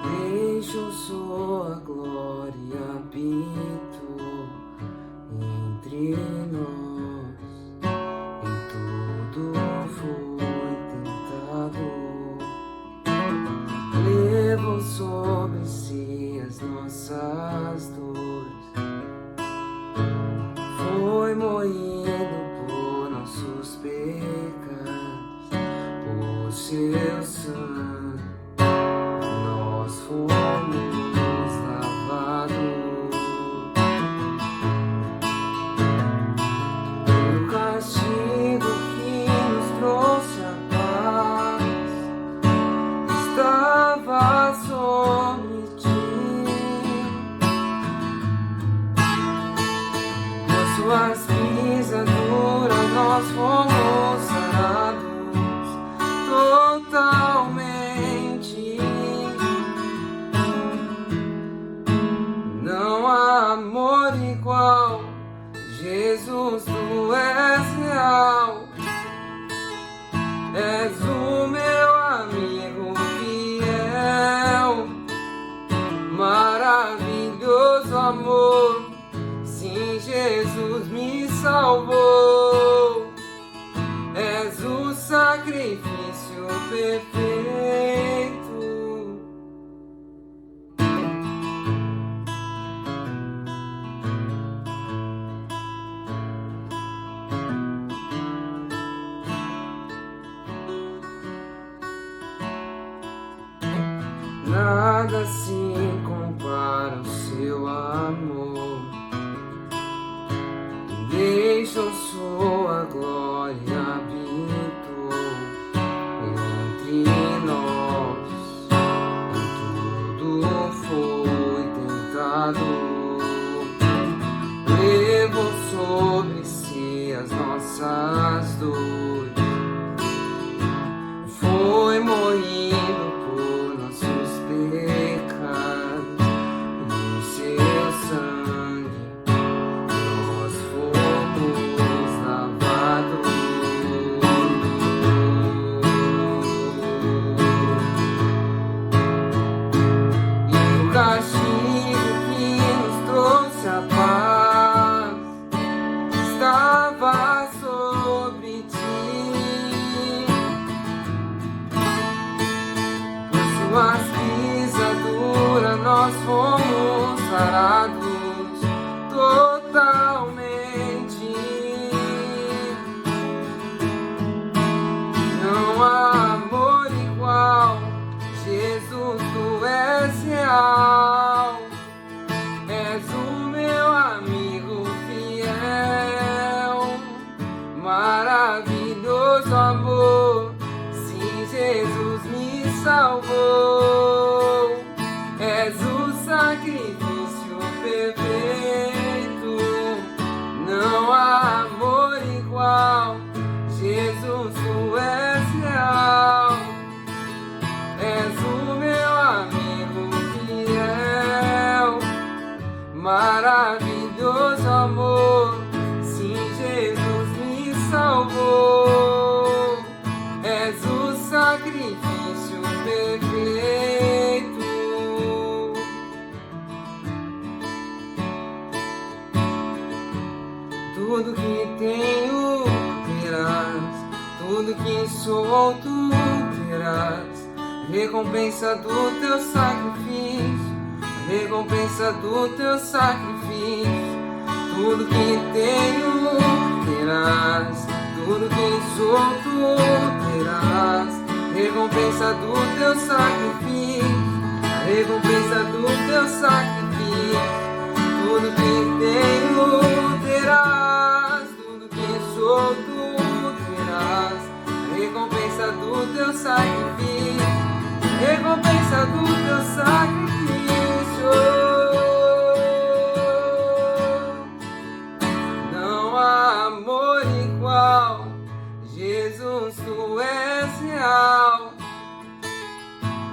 Deixo sua glória habito entre nós. Em tudo foi tentado, levou sobre si as nossas dores, foi moído por nossos pecados, por seu sangue nós fomos lavados. O castigo que nos trouxe a paz estava sobre ti. Nas suas pisaduras nós fomos sarados totalmente. Não há amor igual, Jesus, tu és real. És o meu amigo fiel, maravilhoso amor. Sim, Jesus me salvou. És o sacrifício perfeito. Nada se compara ao seu amor. Deixou sua glória habitou entre nós. Em tudo foi tentado, levou sobre si as nossas dores, foi moído por nossos pecados, e no seu sangue nós fomos lavados. E o castigo que nos trouxe a paz estava sobre ti. Suas pisaduras nós fomos sarados totalmente. Não há amor igual, Jesus, tu és real. És o meu amigo fiel, maravilhoso amor. Sim, Jesus me salvou. És o sacrifício perfeito. Não há amor igual, Jesus, tu és real. És o meu amigo fiel, maravilhoso amor. Sim, Jesus me salvou. És o sacrifício perfeito. Tudo que tenho terás, tudo que sou tu terás. Recompensa do teu sacrifício, recompensa do teu sacrifício. Tudo que tenho terás, tudo que sou tu terás. Recompensa do teu sacrifício, recompensa do teu sacrifício. Tudo que tenho terás, tudo que sou tu terás. Recompensa do teu sacrifício, recompensa do teu sacrifício. Não há amor igual, Jesus, tu és real.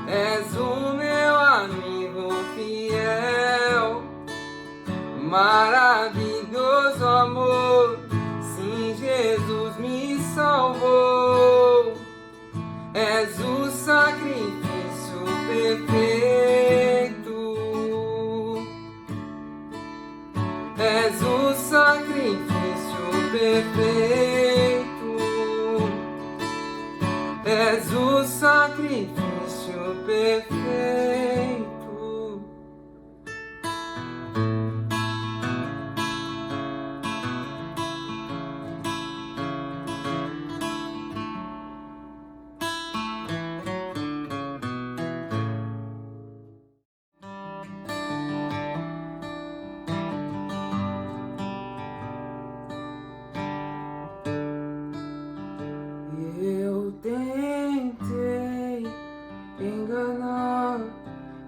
És o meu amigo fiel, maravilhoso amor. Sim, Jesus me salvou. És o sacrifício perfeito. perfeito. Eu tentei enganar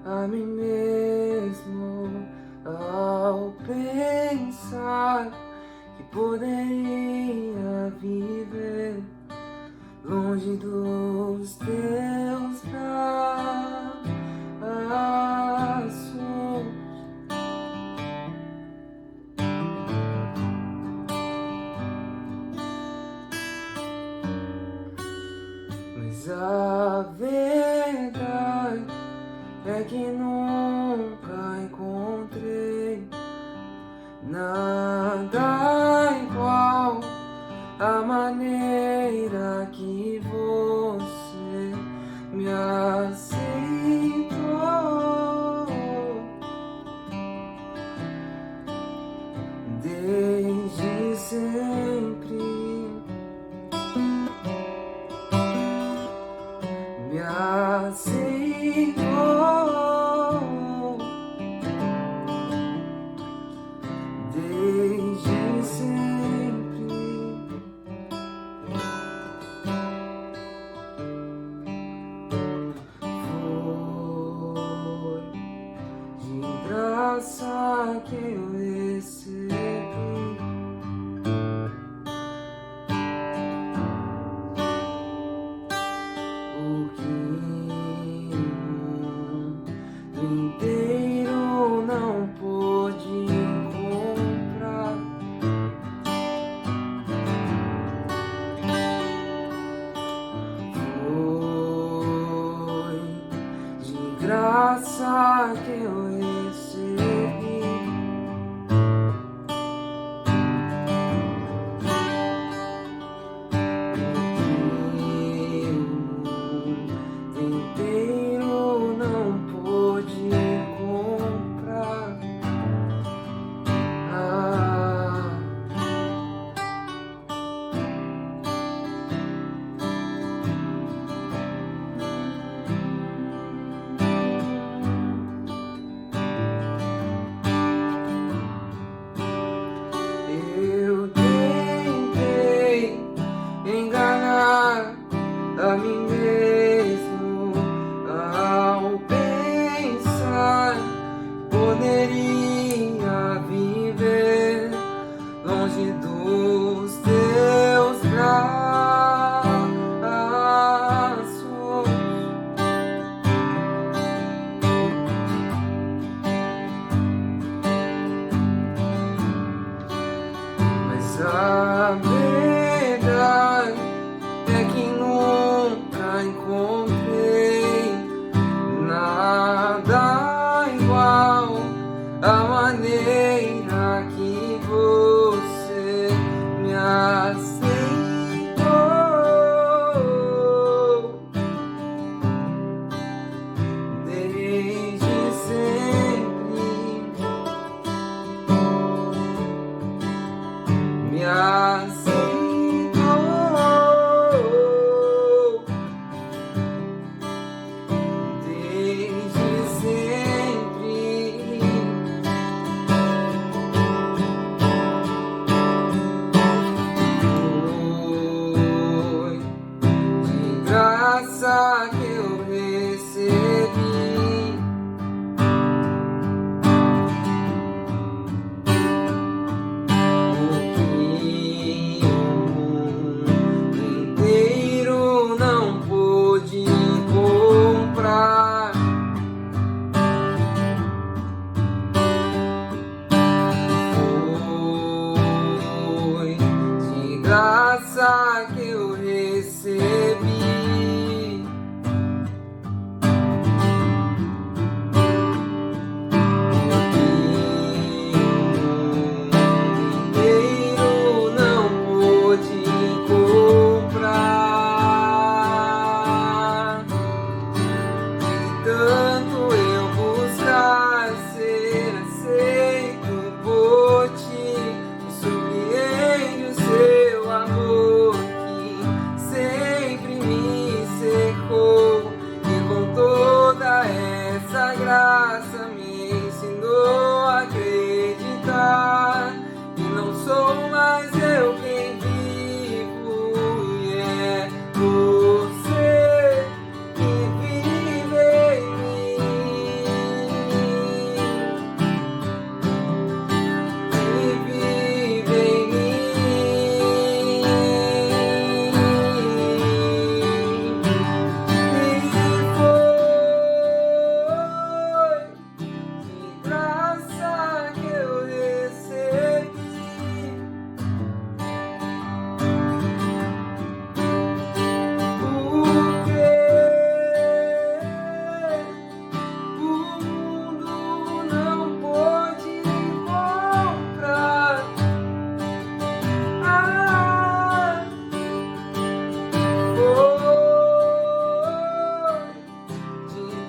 a mim mesmo ao pensar que poderia viver longe dos teus braços. Mas a verdade é que nunca encontrei nada igual à maneira que você me aceitou. Desde sempre me aceitou, desde sempre. Foi de graça que eu recebi. O que o mundo inteiro não pôde comprar. Foi de graça que eu recebi. Inteiro não pôde comprar.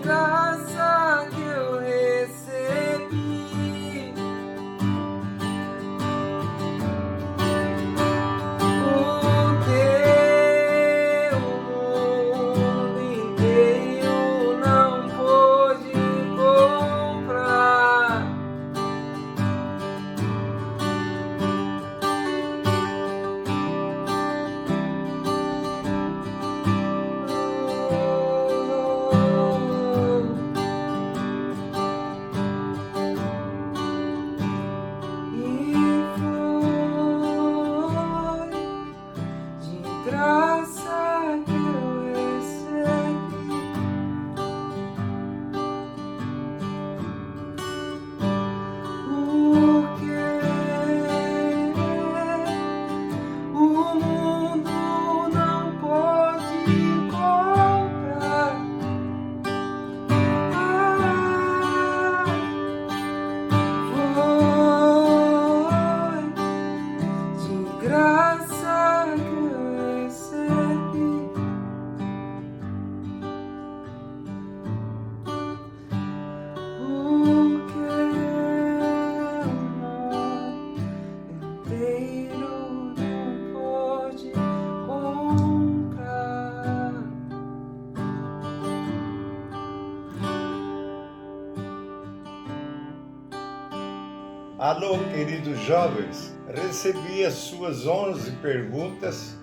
graça que eu recebi. Porque o mundo inteiro não pôde comprar. Graça que eu recebi. Porque o mundo não pode comprar. Foi de graça que eu recebi. Porque o mundo inteiro não pode comprar. Alô, queridos jovens, recebi as suas 11 perguntas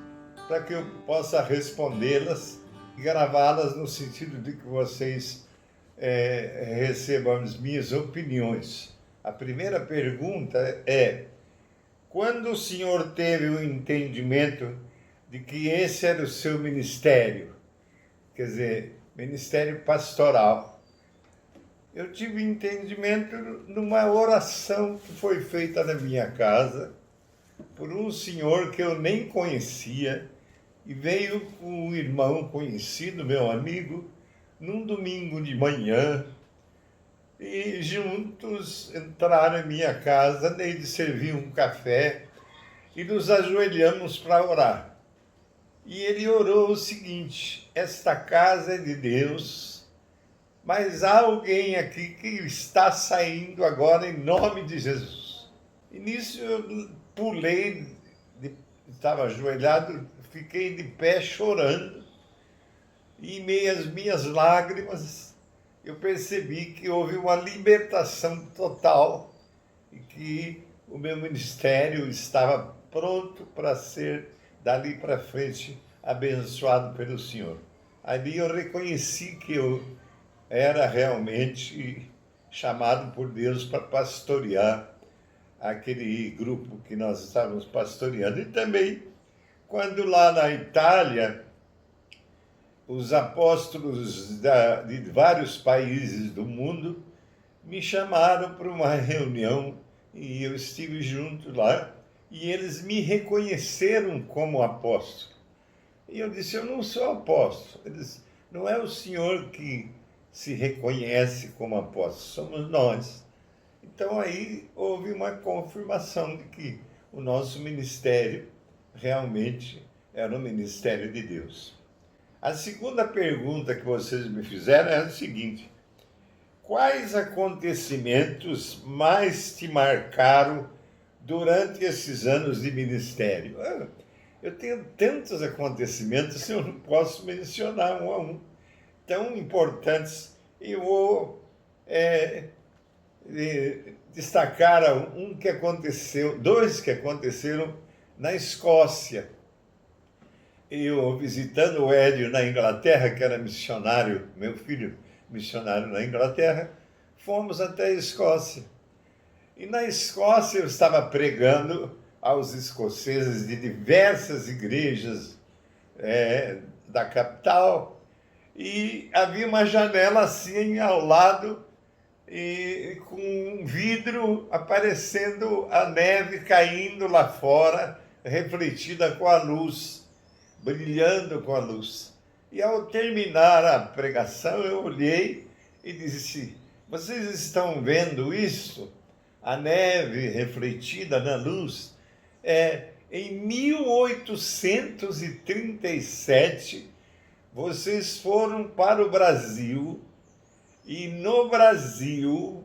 para que eu possa respondê-las e gravá-las no sentido de que vocês recebam as minhas opiniões. A primeira pergunta é: quando o senhor teve o entendimento de que esse era o seu ministério? Quer dizer, ministério pastoral. Eu tive entendimento numa oração que foi feita na minha casa por um senhor que eu nem conhecia e veio com um irmão conhecido, meu amigo, num domingo de manhã e juntos entraram em minha casa, dei de servir um café e nos ajoelhamos para orar. E ele orou o seguinte: esta casa é de Deus, mas há alguém aqui que está saindo agora em nome de Jesus. E nisso eu pulei, estava ajoelhado, fiquei de pé chorando. E em meio às minhas lágrimas, eu percebi que houve uma libertação total e que o meu ministério estava pronto para ser, dali para frente, abençoado pelo Senhor. Ali eu reconheci que eu era realmente chamado por Deus para pastorear aquele grupo que nós estávamos pastoreando. E também, quando lá na Itália, os apóstolos de vários países do mundo me chamaram para uma reunião e eu estive junto lá e eles me reconheceram como apóstolo. E eu disse: eu não sou apóstolo. Eles: não é o senhor que se reconhece como apóstolo, somos nós. Então aí houve uma confirmação de que o nosso ministério realmente era o ministério de Deus. A segunda pergunta que vocês me fizeram é a seguinte: quais acontecimentos mais te marcaram durante esses anos de ministério? Eu tenho tantos acontecimentos que eu não posso mencionar um a um, tão importantes. Eu vou destacar um que aconteceu, dois que aconteceram na Escócia. Eu visitando o Hélio na Inglaterra, que era missionário, meu filho missionário na Inglaterra, fomos até a Escócia. E na Escócia eu estava pregando aos escoceses de diversas igrejas da capital, e havia uma janela assim ao lado, e com um vidro aparecendo a neve caindo lá fora, refletida com a luz, brilhando com a luz. E ao terminar a pregação, eu olhei e disse: vocês estão vendo isso? A neve refletida na luz? Em 1837, vocês foram para o Brasil E no Brasil,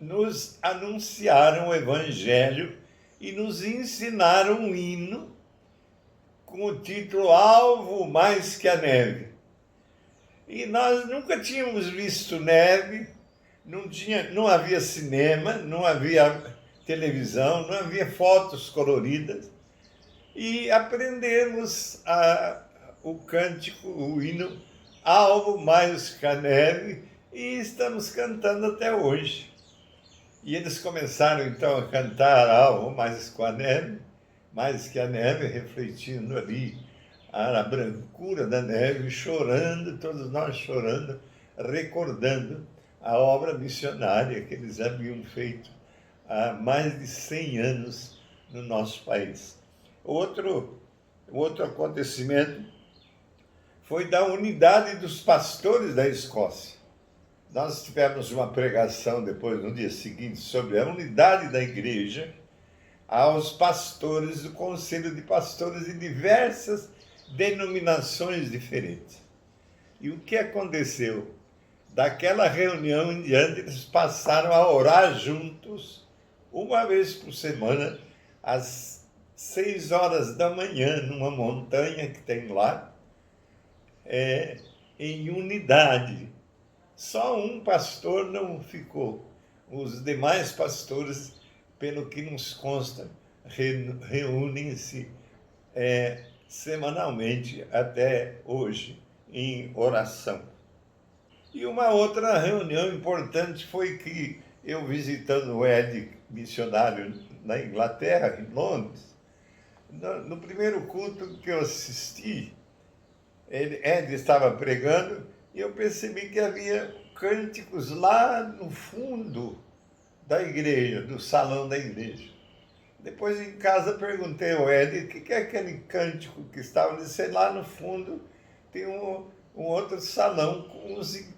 nos anunciaram o Evangelho e nos ensinaram um hino com o título Alvo Mais que a Neve. E nós nunca tínhamos visto neve, não havia cinema, não havia televisão, não havia fotos coloridas. E aprendemos o cântico, o hino Alvo Mais que a Neve, e estamos cantando até hoje. E eles começaram então a cantar Alvo Mais que a Neve, mais que a neve, refletindo ali a brancura da neve, chorando, todos nós chorando, recordando a obra missionária que eles haviam feito há mais de 100 anos no nosso país. Outro acontecimento foi da unidade dos pastores da Escócia. Nós tivemos uma pregação depois, no dia seguinte, sobre a unidade da igreja aos pastores do Conselho de Pastores de diversas denominações diferentes. E o que aconteceu? Daquela reunião em diante, eles passaram a orar juntos, uma vez por semana, às 6 horas da manhã, numa montanha que tem lá, em unidade. Só um pastor não ficou. Os demais pastores, pelo que nos consta, reúnem-se semanalmente até hoje em oração. E uma outra reunião importante foi que eu, visitando o Ed, missionário na Inglaterra, em Londres, no primeiro culto que eu assisti, Ed estava pregando e eu percebi que havia cânticos lá no fundo da igreja, do salão da igreja. Depois, em casa, perguntei ao Ed, o que é aquele cântico que estava? Ele disse, lá no fundo tem um outro salão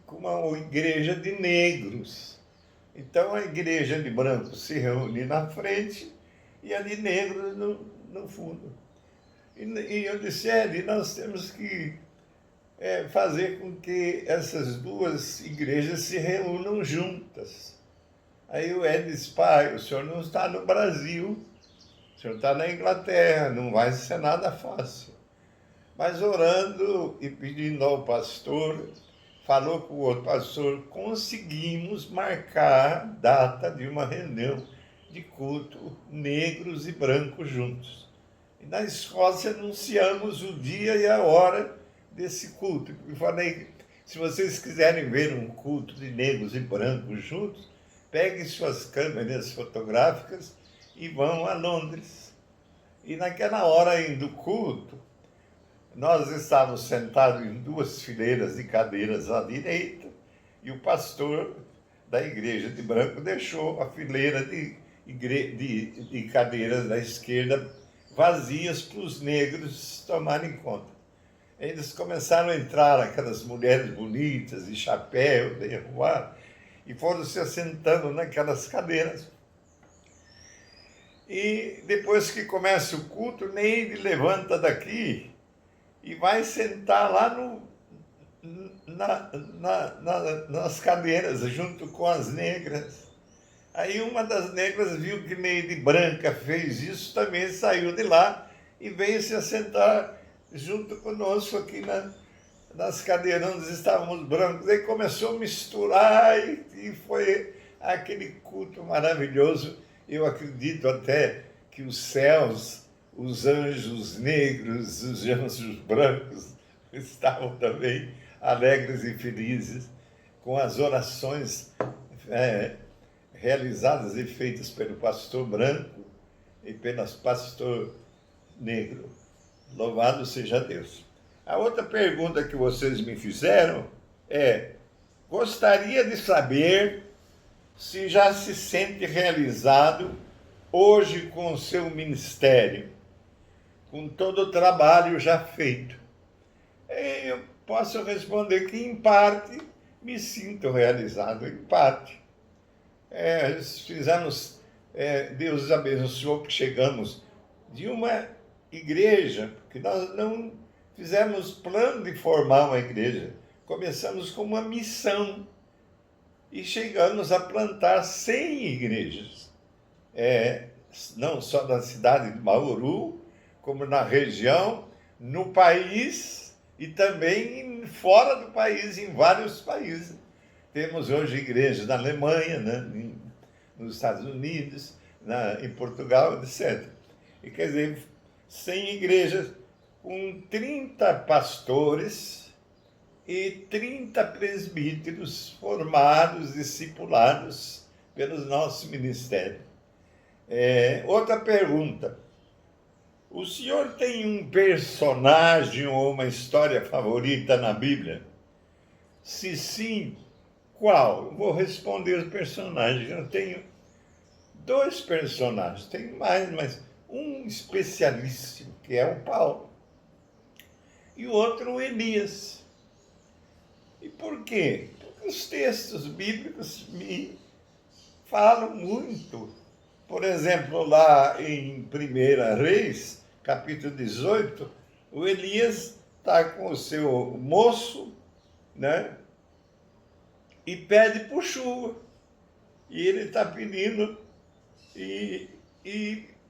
com uma igreja de negros. Então, a igreja de brancos se reúne na frente e a de negros no fundo. E eu disse, Ed, nós temos que fazer com que essas duas igrejas se reúnam juntas. Aí o Ed disse, pai, o senhor não está no Brasil, o senhor está na Inglaterra, não vai ser nada fácil. Mas orando e pedindo ao pastor, falou com o outro pastor, conseguimos marcar a data de uma reunião de culto, negros e brancos juntos. E na Escócia anunciamos o dia e a hora desse culto. Eu falei, se vocês quiserem ver um culto de negros e brancos juntos, peguem suas câmeras fotográficas e vão a Londres. E naquela hora do culto, nós estávamos sentados em 2 fileiras de cadeiras à direita e o pastor da igreja de branco deixou a fileira de cadeiras da esquerda vazias para os negros tomarem conta. Eles começaram a entrar, aquelas mulheres bonitas, de chapéu, de arrumar, e foram se assentando naquelas cadeiras. E depois que começa o culto, Neide levanta daqui e vai sentar lá nas cadeiras, junto com as negras. Aí uma das negras viu que Neide branca fez isso, também saiu de lá e veio se assentar junto conosco aqui nas cadeiras onde estávamos brancos. Aí começou a misturar e foi aquele culto maravilhoso. Eu acredito até que os céus, os anjos negros, os anjos brancos estavam também alegres e felizes com as orações realizadas e feitas pelo pastor branco e pelo pastor negro. Louvado seja Deus. A outra pergunta que vocês me fizeram é: gostaria de saber se já se sente realizado hoje com o seu ministério, com todo o trabalho já feito. Eu posso responder que, em parte, me sinto realizado, em parte. Deus abençoou que chegamos de uma igreja, porque nós não fizemos plano de formar uma igreja, começamos com uma missão e chegamos a plantar 100 igrejas, não só na cidade de Bauru, como na região, no país e também fora do país, em vários países. Temos hoje igrejas na Alemanha, né, nos Estados Unidos, em Portugal, etc. E quer dizer, 100 igrejas com 30 pastores e 30 presbíteros formados, discipulados pelo nosso ministério. Outra pergunta. O senhor tem um personagem ou uma história favorita na Bíblia? Se sim, qual? Eu vou responder os personagens. Eu tenho 2 personagens, tenho mais, mas um especialíssimo, que é o Paulo, e o outro o Elias. E por quê? Porque os textos bíblicos me falam muito. Por exemplo, lá em 1 Reis, capítulo 18, o Elias está com o seu moço, né? E pede por chuva. E ele está pedindo e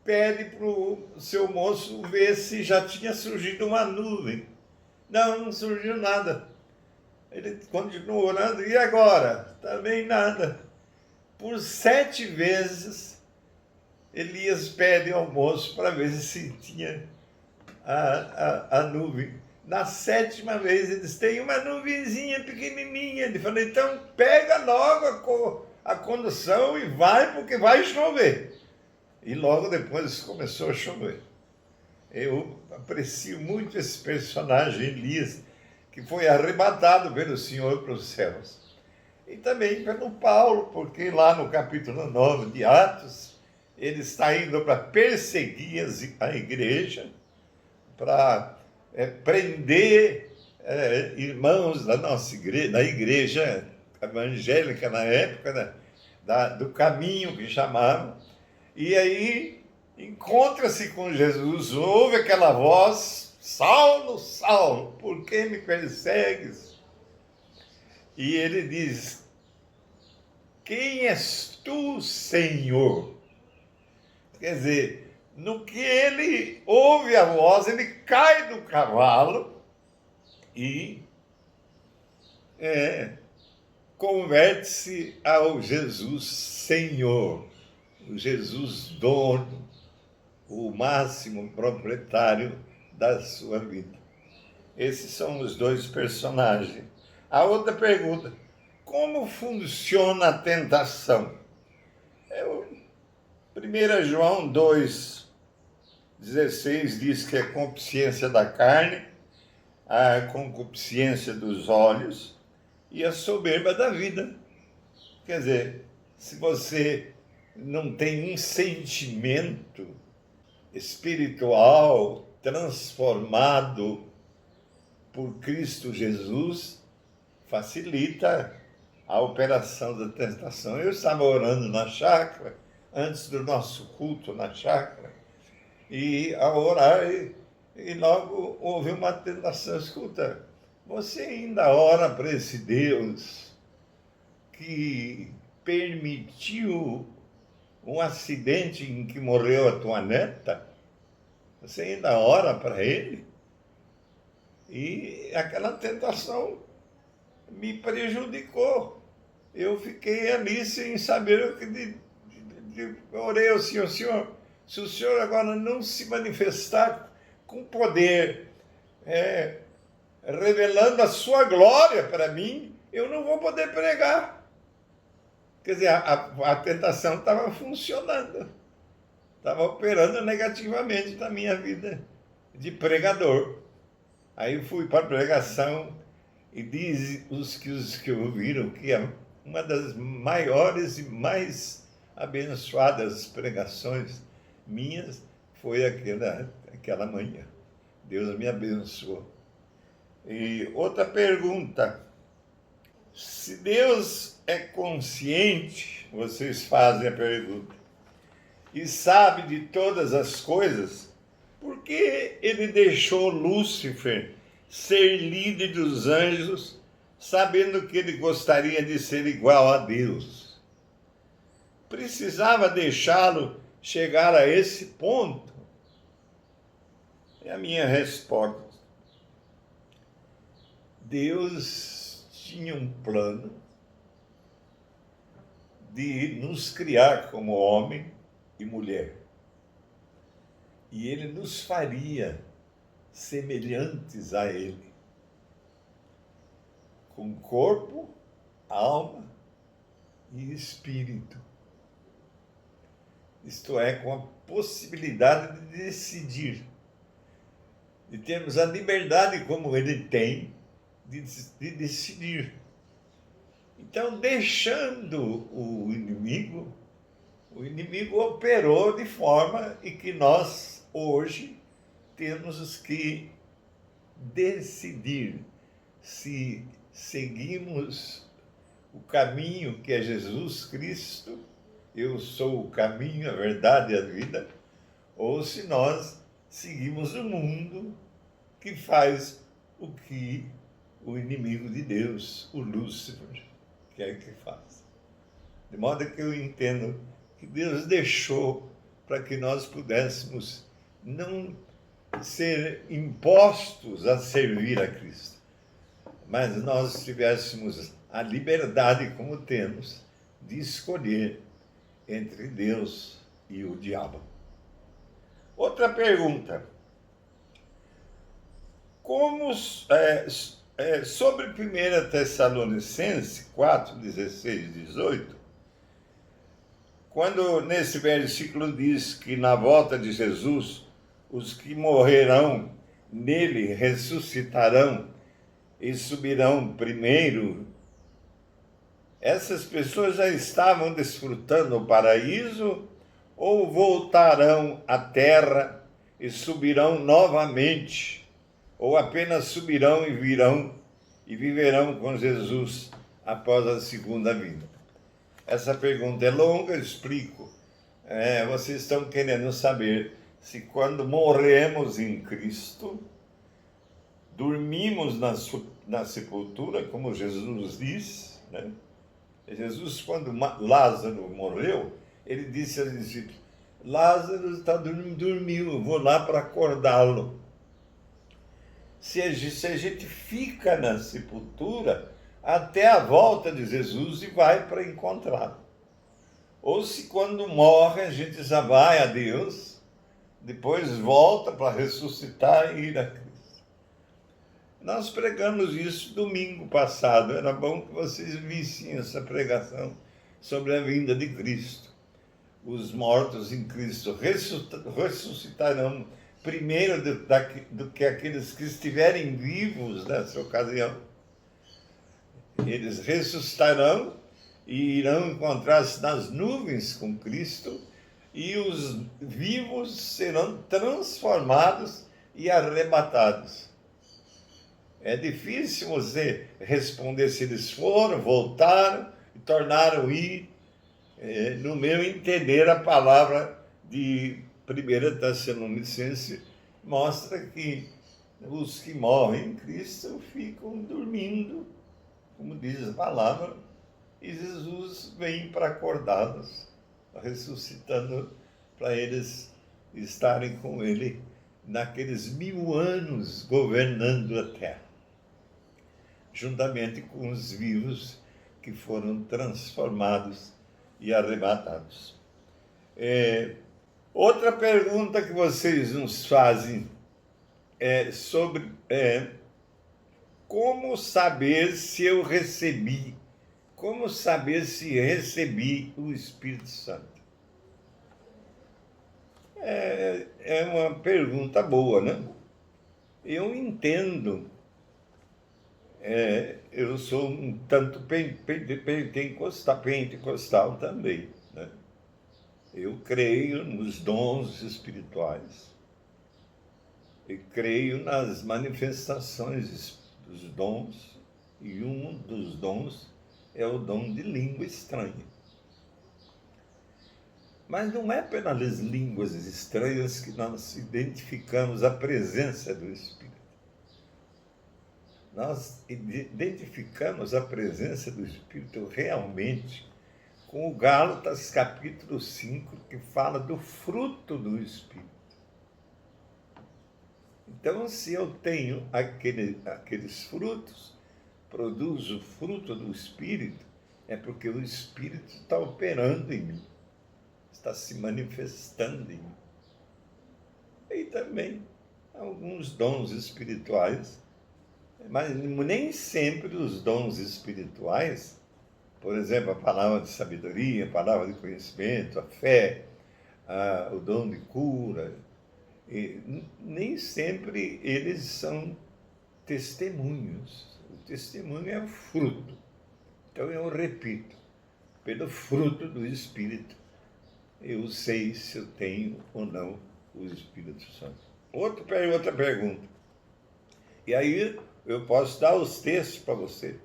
pede para o seu moço ver se já tinha surgido uma nuvem. Não surgiu nada. Ele continuou orando, e agora? Também nada. Por 7 vezes, Elias pede ao moço para ver se tinha a nuvem. Na 7ª vez, eles têm uma nuvenzinha pequenininha. Ele falou, então pega logo a condução e vai, porque vai chover. E logo depois começou a chover. Eu aprecio muito esse personagem, Elias, que foi arrebatado pelo Senhor para os céus. E também pelo Paulo, porque lá no capítulo 9 de Atos, ele está indo para perseguir a igreja, para prender irmãos da nossa igreja, da igreja evangélica na época, do caminho que chamavam. E aí encontra-se com Jesus, ouve aquela voz, Saulo, Saulo, por que me persegues? E ele diz, quem és tu, Senhor? Quer dizer, no que ele ouve a voz, ele cai do cavalo e converte-se ao Jesus Senhor, o Jesus dono, o máximo proprietário da sua vida. Esses são os 2 personagens. A outra pergunta, como funciona a tentação? 1 João 2,16 diz que a concupiscência da carne, a concupiscência dos olhos e a soberba da vida. Quer dizer, se você não tem um sentimento espiritual transformado por Cristo Jesus, facilita a operação da tentação. Eu estava orando na chácara, antes do nosso culto na chácara, e ao orar, e logo houve uma tentação. Escuta, você ainda ora para esse Deus que permitiu um acidente em que morreu a tua neta? Você ainda ora para ele? E aquela tentação me prejudicou. Eu fiquei ali sem saber o que eu orei ao Senhor, Senhor, se o Senhor agora não se manifestar com poder, revelando a sua glória para mim, eu não vou poder pregar. Quer dizer, a tentação estava funcionando, estava operando negativamente na minha vida de pregador. Aí eu fui para a pregação e diz os que ouviram que uma das maiores e mais abençoadas pregações minhas foi aquela manhã. Deus me abençoou. E outra pergunta, se Deus é consciente, vocês fazem a pergunta, e sabe de todas as coisas, por que ele deixou Lúcifer ser líder dos anjos sabendo que ele gostaria de ser igual a Deus. Precisava deixá-lo chegar a esse ponto? É a minha resposta. Deus tinha um plano de nos criar como homem e mulher. E ele nos faria semelhantes a ele, com corpo, alma e espírito. Isto é, com a possibilidade de decidir, de termos a liberdade como ele tem de decidir. Então, deixando o inimigo operou de forma em que nós, hoje, temos que decidir se seguimos o caminho que é Jesus Cristo, eu sou o caminho, a verdade e a vida, ou se nós seguimos o mundo que faz o que o inimigo de Deus, o Lúcifer, quer que faça. De modo que eu entendo que Deus deixou para que nós pudéssemos não ser impostos a servir a Cristo, mas nós tivéssemos a liberdade, como temos, de escolher entre Deus e o diabo. Outra pergunta. Sobre 1 Tessalonicenses 4, 16 e 18, quando nesse versículo diz que na volta de Jesus, os que morrerão nele ressuscitarão e subirão primeiro, essas pessoas já estavam desfrutando o paraíso ou voltarão à terra e subirão novamente, ou apenas subirão e virão e viverão com Jesus após a segunda vinda? Essa pergunta é longa, eu explico. Vocês estão querendo saber se quando morremos em Cristo, dormimos na sepultura, como Jesus diz, né? Jesus, quando Lázaro morreu, ele disse aos discípulos: Lázaro está dormiu, eu vou lá para acordá-lo. Se a gente fica na sepultura até a volta de Jesus e vai para encontrá-lo. Ou se quando morre a gente já vai a Deus, depois volta para ressuscitar e ir a Cristo. Nós pregamos isso domingo passado, era bom que vocês vissem essa pregação sobre a vinda de Cristo. Os mortos em Cristo ressuscitarão primeiro do que aqueles que estiverem vivos nessa ocasião. Eles ressuscitarão e irão encontrar-se nas nuvens com Cristo, e os vivos serão transformados e arrebatados. É difícil você responder se eles foram, voltaram e tornaram ir. No meu entender, a palavra de 1 Tessalonicenses mostra que os que morrem em Cristo ficam dormindo, como diz a palavra, e Jesus vem para acordá-los, ressuscitando para eles estarem com ele naqueles 1000 anos governando a terra, juntamente com os vivos que foram transformados e arrebatados. Outra pergunta que vocês nos fazem é sobre como saber se eu recebi, como saber se recebi o Espírito Santo. É uma pergunta boa, né? Eu entendo, eu sou um tanto pentecostal também, né? Eu creio nos dons espirituais, eu creio nas manifestações dos dons, e um dos dons é o dom de língua estranha. Mas não é pelas línguas estranhas que nós identificamos a presença do Espírito. nós identificamos a presença do Espírito realmente com o Gálatas capítulo 5, que fala do fruto do Espírito. Então, se eu tenho aqueles frutos, produzo o fruto do Espírito, é porque o Espírito está operando em mim, está se manifestando em mim. E também alguns dons espirituais, mas nem sempre os dons espirituais, por exemplo, a palavra de sabedoria, a palavra de conhecimento, a fé, o dom de cura, nem sempre eles são testemunhos. O testemunho é o fruto. Então eu repito, pelo fruto do Espírito, eu sei se eu tenho ou não o Espírito Santo. Outra pergunta. E aí eu posso dar os textos para você,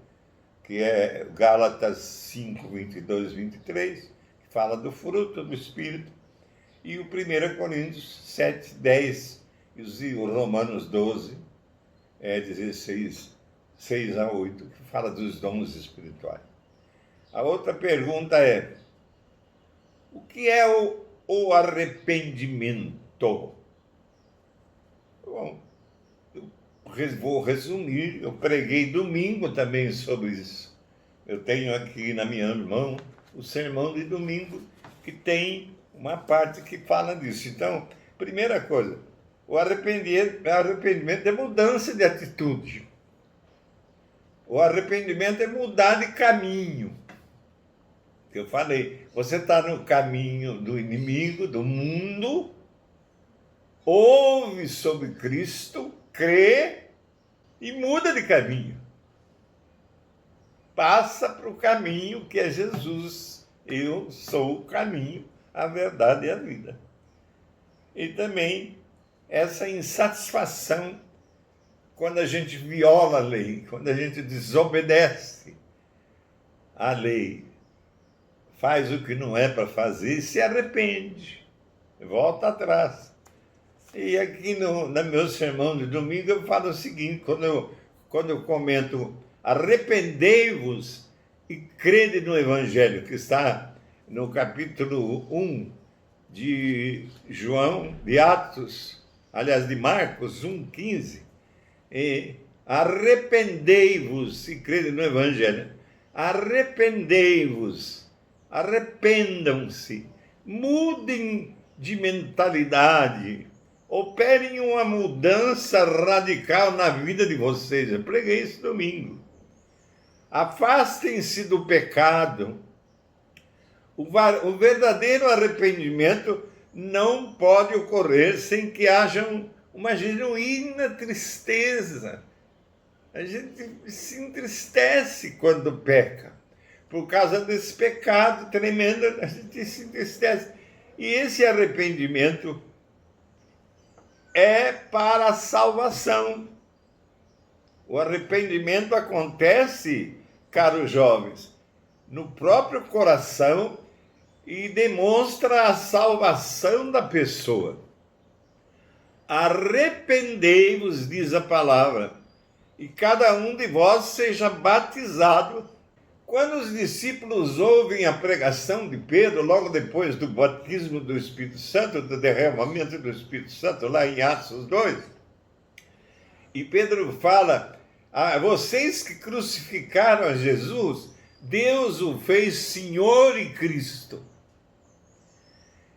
que é Gálatas 5, 22, 23, que fala do fruto do Espírito, e o 1 Coríntios 7, 10, e o Romanos 12, 16, 6 a 8, que fala dos dons espirituais. A outra pergunta é, o que é o arrependimento? Bom, eu vou resumir, eu preguei domingo também sobre isso. Eu tenho aqui na minha mão o sermão de domingo, que tem uma parte que fala disso. Então, primeira coisa, o arrependimento é mudança de atitude. O arrependimento é mudar de caminho. Eu falei, você está no caminho do inimigo, do mundo, ouve sobre Cristo, crê e muda de caminho. Passa para o caminho que é Jesus. Eu sou o caminho, a verdade e a vida. E também essa insatisfação quando a gente viola a lei, quando a gente desobedece à lei, faz o que não é para fazer e se arrepende, volta atrás. E aqui no meu sermão de domingo eu falo o seguinte, quando eu comento, arrependei-vos e crede no Evangelho, que está no capítulo 1 de João, de Atos, aliás, de Marcos 1,15, arrependei-vos e crede no Evangelho. Arrependei-vos, arrependam-se, mudem de mentalidade, operem uma mudança radical na vida de vocês. Eu preguei isso domingo. Afastem-se do pecado. O verdadeiro arrependimento não pode ocorrer sem que haja uma genuína tristeza. A gente se entristece quando peca. Por causa desse pecado tremendo, a gente se entristece. E esse arrependimento é para a salvação. O arrependimento acontece, caros jovens, no próprio coração e demonstra a salvação da pessoa. Arrependei-vos, diz a palavra, e cada um de vós seja batizado. Quando os discípulos ouvem a pregação de Pedro, logo depois do batismo do Espírito Santo, do derramamento do Espírito Santo, lá em Atos 2, e Pedro fala, vocês que crucificaram a Jesus, Deus o fez Senhor e Cristo.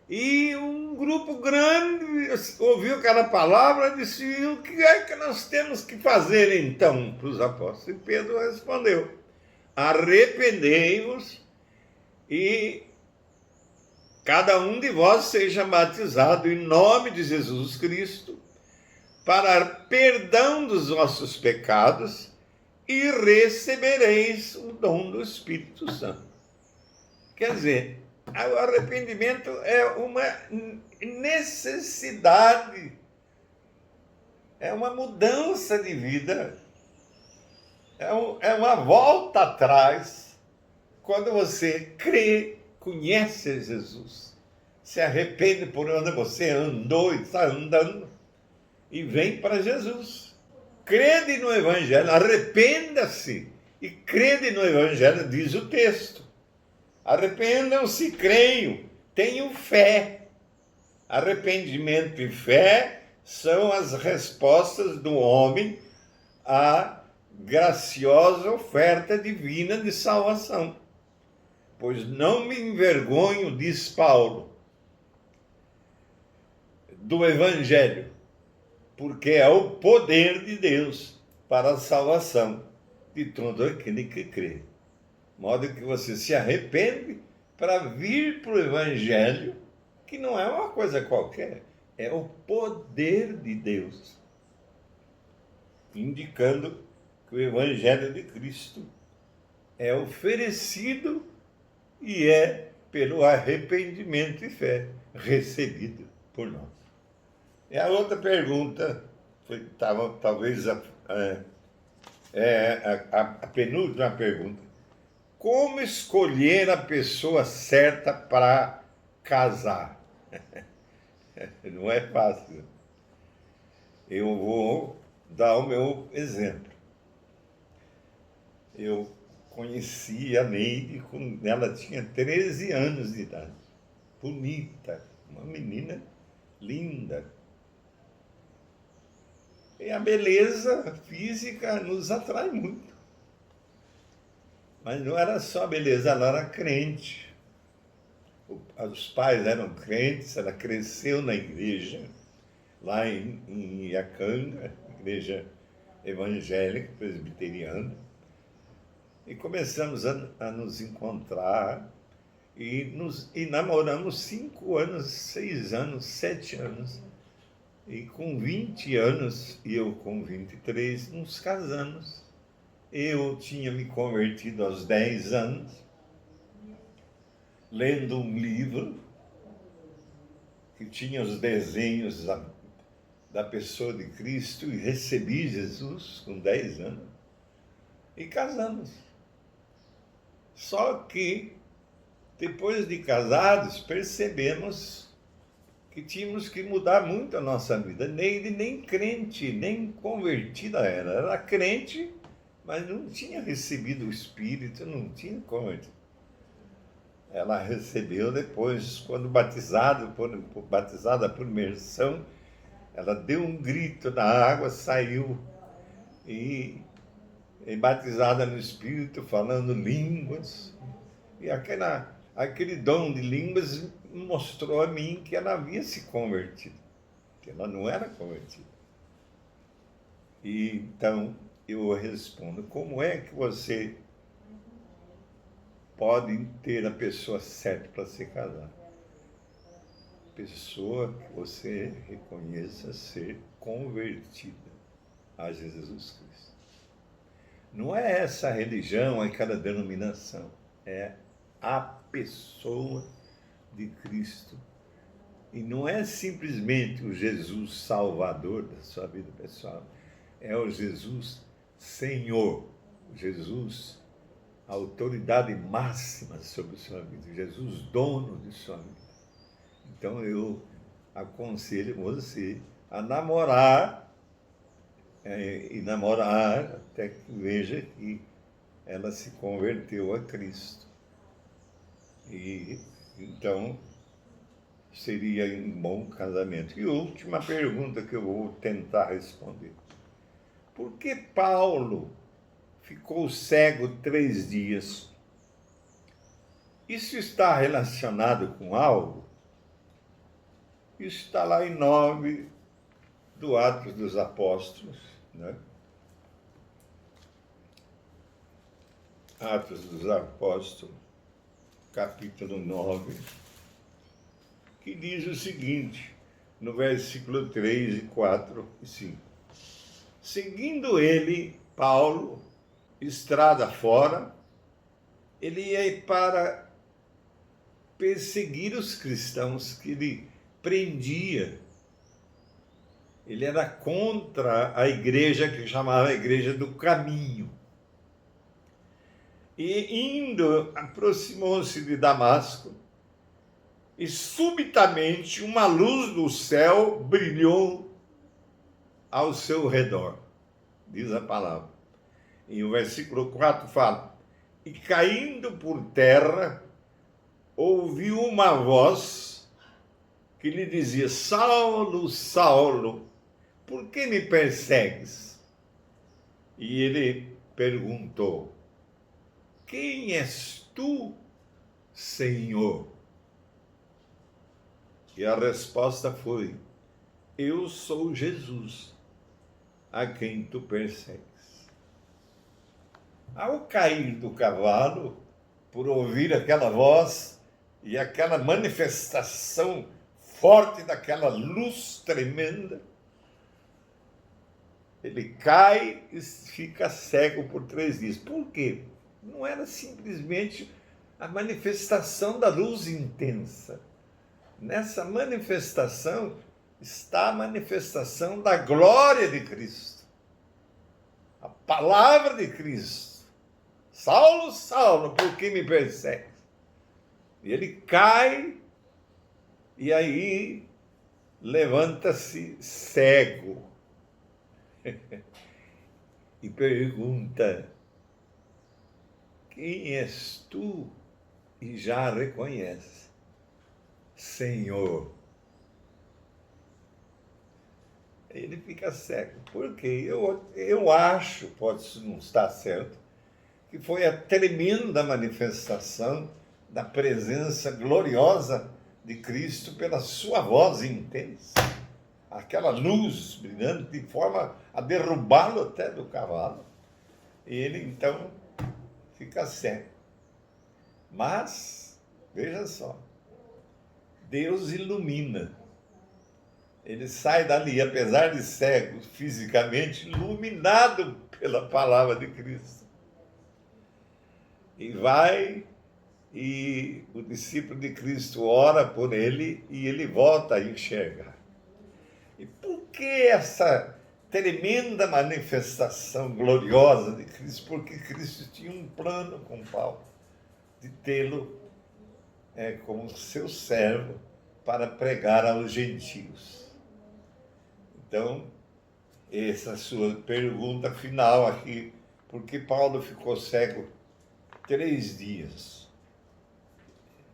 E um grupo grande ouviu aquela palavra e disse, o que é que nós temos que fazer então para os apóstolos? E Pedro respondeu, arrependei-vos e cada um de vós seja batizado em nome de Jesus Cristo para perdão dos vossos pecados e recebereis o dom do Espírito Santo. Quer dizer, o arrependimento é uma necessidade, é uma mudança de vida, é uma volta atrás, quando você crê, conhece Jesus, se arrepende por onde você andou e está andando, e vem para Jesus, crede no Evangelho, arrependa-se e crede no Evangelho, diz o texto. Arrependam-se, creiam, tenham fé. Arrependimento e fé são as respostas do homem à graciosa oferta divina de salvação. Pois não me envergonho, diz Paulo, do Evangelho, porque é o poder de Deus para a salvação de todo aquele que crê. De modo que você se arrepende para vir para o Evangelho, que não é uma coisa qualquer, é o poder de Deus, indicando que o Evangelho de Cristo é oferecido e é pelo arrependimento e fé recebido por nós. E a outra pergunta foi talvez a penúltima pergunta. Como escolher a pessoa certa para casar? Não é fácil. Eu vou dar o meu exemplo. Eu conheci a Neide quando ela tinha 13 anos de idade. Bonita, uma menina linda. E a beleza física nos atrai muito. Mas não era só beleza, ela era crente. Os pais eram crentes, ela cresceu na igreja, lá em Iacanga, igreja evangélica, presbiteriana. E começamos a nos encontrar e namoramos 5 anos, 6 anos, 7 anos. E com 20 anos, e eu com 23, nos casamos. Eu tinha me convertido aos 10 anos, lendo um livro que tinha os desenhos da pessoa de Cristo, e recebi Jesus com 10 anos e casamos. Só que, depois de casados, percebemos que tínhamos que mudar muito a nossa vida. Neide nem crente, nem convertida era. Era crente, mas não tinha recebido o Espírito, não tinha convertido. Ela recebeu depois, quando batizada por imersão, ela deu um grito na água, saiu e batizada no Espírito, falando línguas. E aquele dom de línguas mostrou a mim que ela havia se convertido, que ela não era convertida. E então eu respondo: como é que você pode ter a pessoa certa para se casar? Pessoa que você reconheça ser convertida a Jesus Cristo. Não é essa religião, aquela denominação, é a pessoa de Cristo. E não é simplesmente o Jesus Salvador da sua vida pessoal, é o Jesus Senhor, Jesus a autoridade máxima sobre sua vida, Jesus dono de sua vida. Então eu aconselho você a namorar, e namorar até que veja que ela se converteu a Cristo. E então seria um bom casamento. E última pergunta que eu vou tentar responder. Por que Paulo ficou cego 3 dias? Isso está relacionado com algo? Isso está lá em 9 do Atos dos Apóstolos, né? Atos dos Apóstolos, capítulo 9, que diz o seguinte, no versículo 3, 4 e 5. Seguindo ele, Paulo, estrada fora, ele ia para perseguir os cristãos que ele prendia. Ele era contra a igreja que chamava a Igreja do Caminho. E indo, aproximou-se de Damasco, e subitamente uma luz do céu brilhou ao seu redor. diz a palavra. E o versículo 4 fala: e caindo por terra, ouviu uma voz que lhe dizia: Saulo, Saulo, por que me persegues? E ele perguntou: quem és tu, Senhor? E a resposta foi: eu sou Jesus, a quem tu persegues. Ao cair do cavalo, por ouvir aquela voz e aquela manifestação forte daquela luz tremenda, ele cai e fica cego por 3 dias. Por quê? Não era simplesmente a manifestação da luz intensa. Nessa manifestação está a manifestação da glória de Cristo. A palavra de Cristo. Saulo, Saulo, por que me persegue? E ele cai e aí levanta-se cego. E pergunta: quem és tu? E já reconhece: Senhor. Ele fica cego. Por quê? Eu acho, pode não estar certo, que foi a tremenda manifestação da presença gloriosa de Cristo pela sua voz intensa. Aquela luz brilhando de forma a derrubá-lo até do cavalo. E ele, então, fica cego. Mas, veja só, Deus ilumina. Ele sai dali, apesar de cego fisicamente, iluminado pela palavra de Cristo. E vai, e o discípulo de Cristo ora por ele, e ele volta a enxergar. E por que essa tremenda manifestação gloriosa de Cristo? Porque Cristo tinha um plano com Paulo, de tê-lo como seu servo para pregar aos gentios. Então, essa sua pergunta final aqui, por que Paulo ficou cego 3 dias?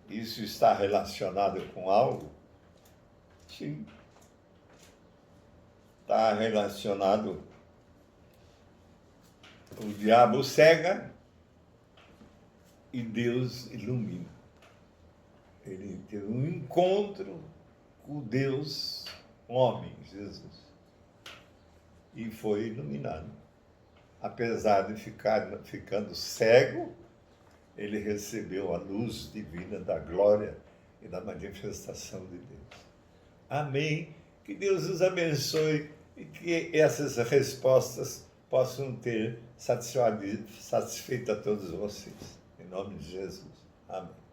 Isso está relacionado com algo? Sim. Está relacionado. O diabo cega e Deus ilumina. Ele teve um encontro com Deus, homem, Jesus, e foi iluminado. Apesar de ficando cego, ele recebeu a luz divina da glória e da manifestação de Deus. Amém. Que Deus os abençoe e que essas respostas possam ter satisfeito a todos vocês. Em nome de Jesus. Amém.